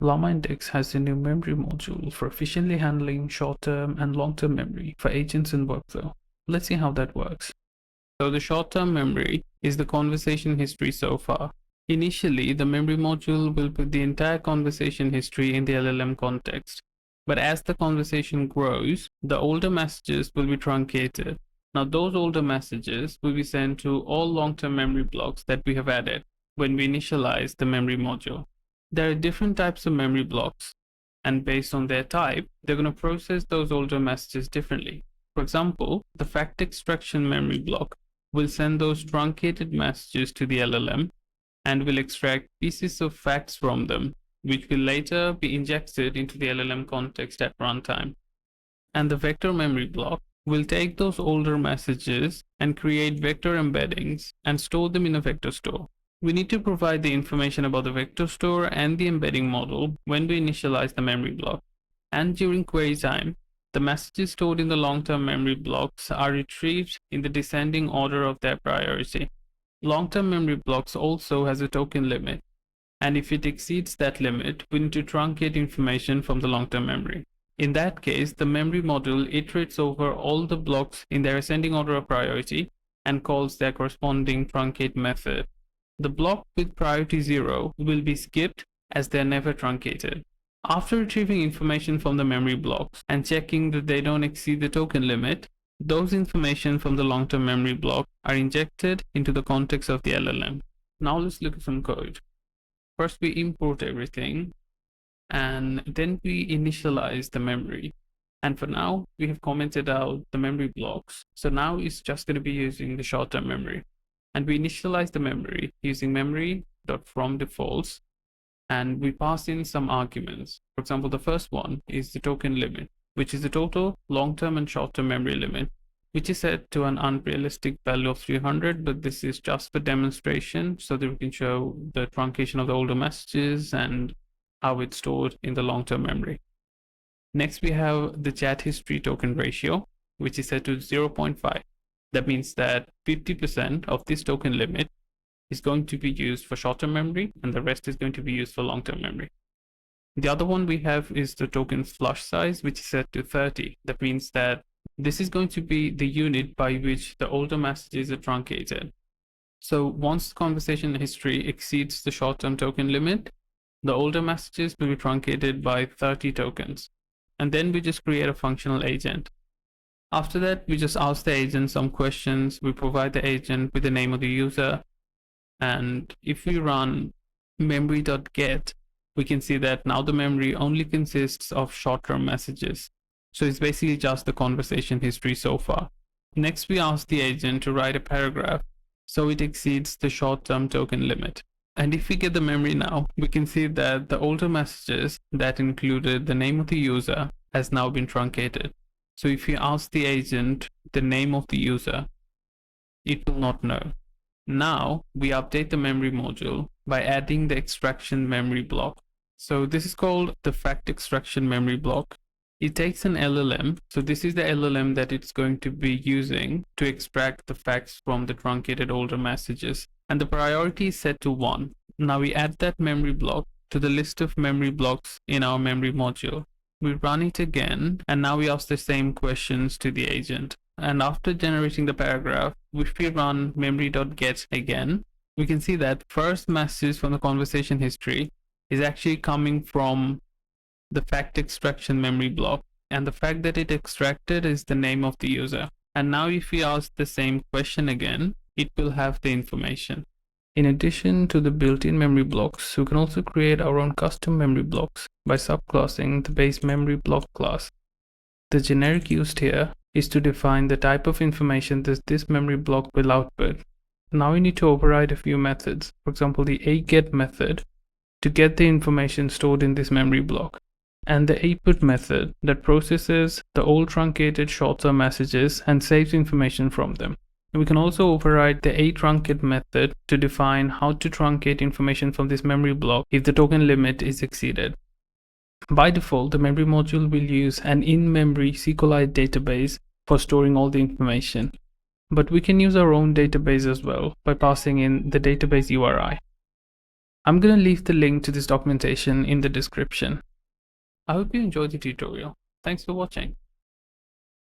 LlamaIndex has a new memory module for efficiently handling short-term and long-term memory for agents in workflow. Let's see how that works. So the short-term memory is the conversation history so far. Initially, the memory module will put the entire conversation history in the LLM context. But as the conversation grows, the older messages will be truncated. Now those older messages will be sent to all long-term memory blocks that we have added when we initialize the memory module. There are different types of memory blocks, and based on their type, they're going to process those older messages differently. For example, the fact extraction memory block will send those truncated messages to the LLM and will extract pieces of facts from them, which will later be injected into the LLM context at runtime. And the vector memory block will take those older messages and create vector embeddings and store them in a vector store. We need to provide the information about the vector store and the embedding model when we initialize the memory block. And during query time, the messages stored in the long-term memory blocks are retrieved in the descending order of their priority. Long-term memory blocks also has a token limit, and if it exceeds that limit, we need to truncate information from the long-term memory. In that case, the memory module iterates over all the blocks in their ascending order of priority and calls their corresponding truncate method. The block with priority 0 will be skipped as they are never truncated. After retrieving information from the memory blocks and checking that they don't exceed the token limit, those information from the long-term memory block are injected into the context of the LLM. Now let's look at some code. First we import everything, and then we initialize the memory. And for now, we have commented out the memory blocks. So now it's just going to be using the short-term memory. And we initialize the memory using memory.fromDefaults, and we pass in some arguments. For example, the first one is the token limit, which is the total long-term and short-term memory limit, which is set to an unrealistic value of 300, but this is just for demonstration so that we can show the truncation of the older messages and how it's stored in the long-term memory. Next, we have the chat history token ratio, which is set to 0.5. That means that 50% of this token limit is going to be used for short-term memory, and the rest is going to be used for long-term memory. The other one we have is the token flush size, which is set to 30. That means that this is going to be the unit by which the older messages are truncated. So once the conversation history exceeds the short-term token limit, the older messages will be truncated by 30 tokens. And then we just create a functional agent. After that, we just ask the agent some questions. We provide the agent with the name of the user. And if we run memory.get, we can see that now the memory only consists of short-term messages. So it's basically just the conversation history so far. Next, we ask the agent to write a paragraph so it exceeds the short-term token limit. And if we get the memory now, we can see that the older messages that included the name of the user has now been truncated. So if you ask the agent the name of the user, it will not know. Now we update the memory module by adding the extraction memory block. So this is called the fact extraction memory block. It takes an LLM. So this is the LLM that it's going to be using to extract the facts from the truncated older messages. And the priority is set to 1. Now we add that memory block to the list of memory blocks in our memory module. We run it again, and now we ask the same questions to the agent. And after generating the paragraph, if we run memory.get again, we can see that first message from the conversation history is actually coming from the fact extraction memory block, and the fact that it extracted is the name of the user. And now if we ask the same question again, it will have the information. In addition to the built-in memory blocks, we can also create our own custom memory blocks by subclassing the base memory block class. The generic used here is to define the type of information that this memory block will output. Now we need to override a few methods, for example the aGet method to get the information stored in this memory block, and the aput method that processes the old truncated short-term messages and saves information from them. We can also override the aTruncate method to define how to truncate information from this memory block if the token limit is exceeded. By default, the memory module will use an in-memory SQLite database for storing all the information, but we can use our own database as well by passing in the database URI. I'm gonna leave the link to this documentation in the description. I hope you enjoyed the tutorial. Thanks for watching.